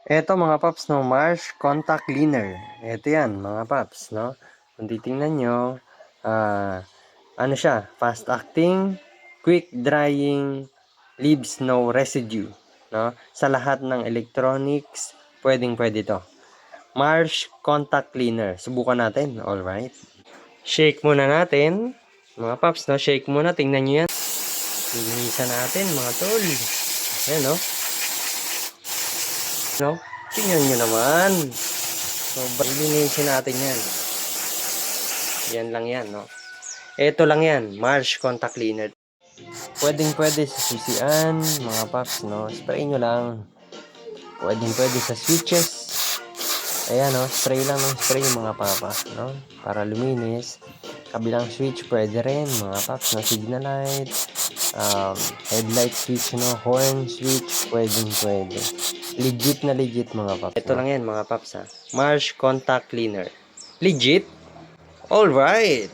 Eto mga paps, no, Marsh Contact Cleaner. Eto yan mga paps, no. Kung titingnan nyo, ano siya, fast acting, quick drying, leaves no residue, no. Sa lahat ng electronics, pwede to. Marsh Contact Cleaner. Subukan natin, alright. Shake muna natin, mga paps, no. Shake muna, tingnan nyo yan. Linisan natin mga tol. Ayan, no. No? Tingnan nyo naman. So, linisin natin yan. Yan lang yan, no? Ito lang yan, Marsh Contact Cleaner. Pwede sa sisian, mga paps, no? Spray nyo lang. Pwede sa switches. Ayan, no? Spray lang ng spray, mga papa, no? Para luminis. Kabilang switch, pwede rin, mga paps, no? Signal light, headlight switch, no? Horn switch, pwede. Legit na legit, mga paps. Ito lang yan, mga paps, ha? Marsh Contact Cleaner. Legit? Alright!